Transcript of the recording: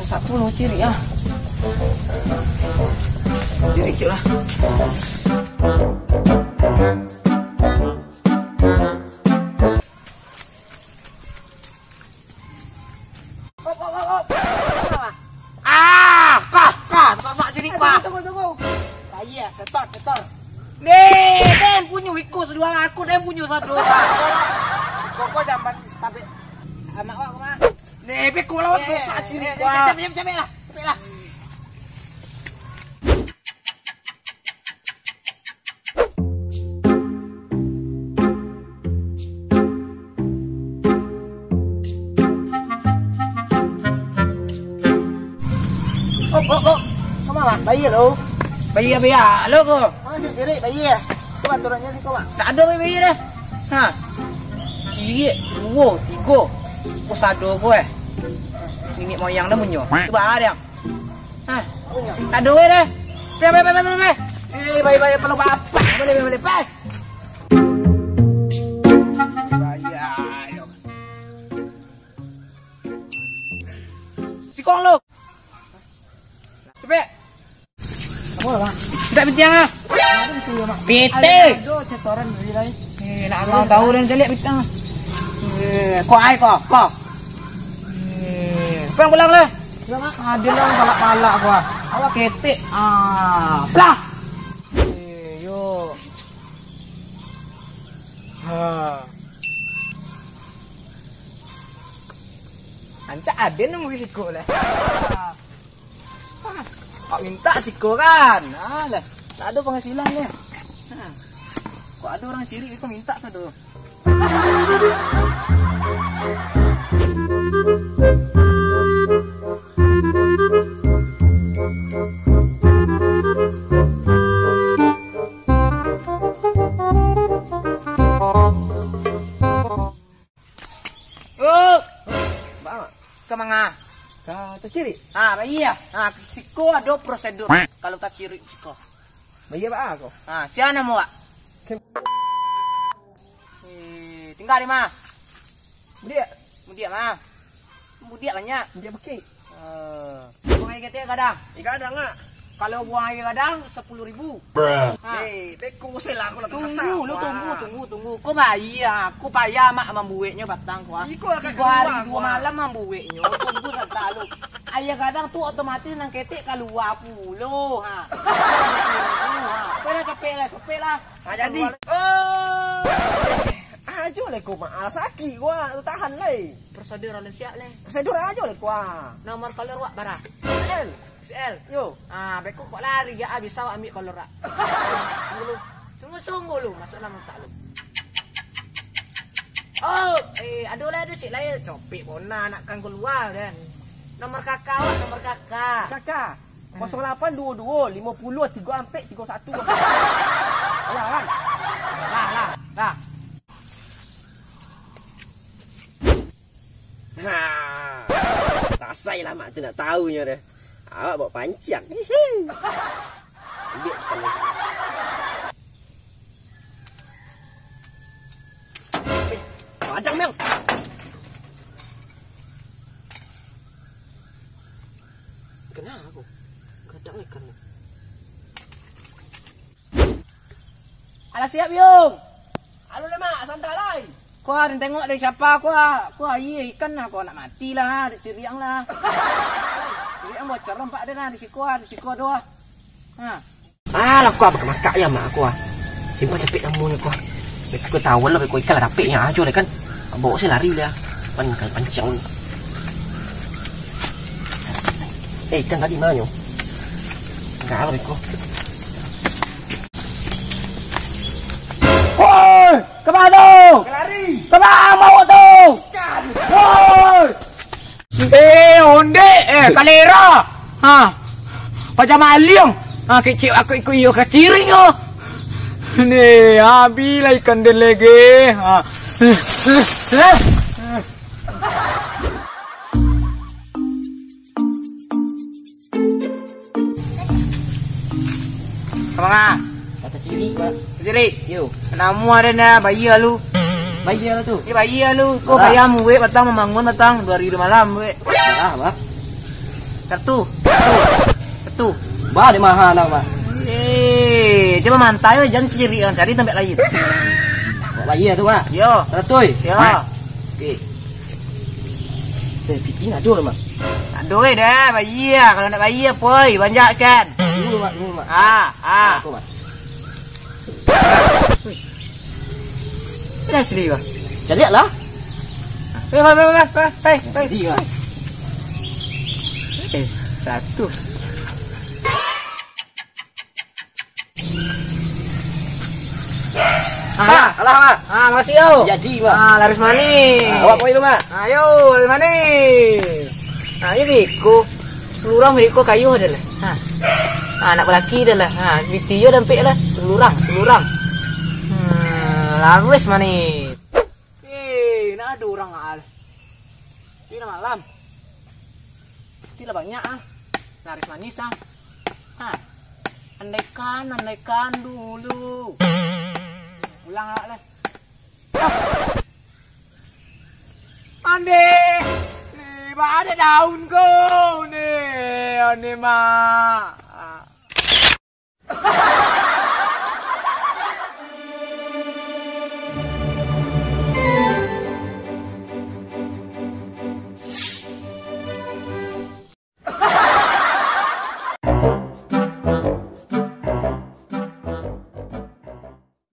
10 ciri ya. Ciri cik lah. Sok ciri pak. Tunggu. Iya, setor. Nih, Den punya ikut sedua aku, Den punya satu. Kok jamban tapi anak wak mah. Nih, beku lawan sok ciri pak. Capek lah. Oh. Kamu mah bayi lo. Bayi lo ko. Mana sih ciri bayi ya? Coba turunnya sih kau mah. Tak ada bayi deh. Ha. Ciri 2, 3. Ko sado ko Ini moyang dah munyo. Coba ada. Ha. Punya. Tak ada deh. Pe. Bayi perlu apa? Boleh. Pe. Sikong lo. Cepet. Kamu lah, Mak. Tidak bintang ah. Ada itu ya, Mak. Pete. Aduh, setoran beli lagi. Nak mau tahu dan saya lihat bintang. Kau ai kau. Pulang lah. Ya, Mak. Ada lah palak gua. Awak ketik. Pelah. Yo. Anca ada nemu siko lah. Kau minta siko kan? Lah, tak ada penghasilan dia. Kok ada orang ciri itu minta satu. Kemana? Kata ciri. Bayi ya. Siko ada prosedur. Kalau tak ciri siko. Bayi apa aku? Siapa mau Wak? Tinggal di mana? Mudia mah. Mudia banyak. Dia beki. Buang air ketik kadang. Kadang ah. Kalau buang air kadang 10.000. Beku sila aku lah. Tunggu. Kau bayar mak membuatnya batang kuah. Dua hari 2 malam membuatnya. Tunggu sentalu. Ayah kadang tu otomatis nang ketik keluar pulo. Kepel lah. Jadi. Ajo le ko maal sakit gua tahan le. Prosedur oleh siap le. Prosedur aja le gua. Nomor kolor wak bara. XL. Yo. Beku kok lari ya bisa wak ambil kolor wak. Tunggu lu masuk nama tak lu. Ada cik lain copik bona nak kan keluar kan. Nomor kakak wak, nomor kakak. Kakak. 0822 50 34 31. Lah kan. Lah. Tak say lah mak tu nak tahunya dah. Awak bawa pancang. Ambil sekali. Padang mel. Kenapa aku? Kadang ikan. Alah siap yung. Halo le mak, santai lai. Kuah dan tengok dari siapa kuah ikan lah kau nak mati lah siriang lah. Siriang bocor nampak ada nah di siko doa. Alah kuah pakai makak ya mak kuah. Simpan cepet namunya kuah. Beku tahu lah beku ikan lah rapiknya aja le kan. Bawa saya lari lah. Simpan kan pancang. Ikan tadi mana? Enggak lah beku. Woi, kemana tu? Lari. Kemana mau tu? Woi. Onde, kalera. Macam maliang. Kecil aku ikut yo keciring yo. Ni, bila ikan dia lagi. Kemana? Kata ciri, Pak. Ciri. Yo. Namu ada na bayi lu. Bayi lah tu. Bayi lu. Kau bayar mu batang membangun batang 2 hari 2 malam we. Pak. Kartu. Ba di maha nak ba. Coba mantai jangan ciri cari tempat lain. Kok lagi tu ba? Yo. Ratui. Yo. Okey. Pipi nak dulu mak. Tak duit dah bayi ya. Kalau nak bayi apa? Banyak kan. Dulu mak. Aku mak. Dah sedih bah. Jadi lah. Hei. Dia. Satu. Alah mak. Masih yo. Jadi mak. Laris manis. Awak poin lu mak. Ayo, laris manis. Ini biko. Selurang biko kayu adalah. Anak lelaki adalah. Video dan pek lah. Selurang. Laris manis. Nak ada orang al. Ini malam. Tidak banyak laris manis andaikan dulu. Ulang lah. Ande, nih ada daun kau nih, ane mak.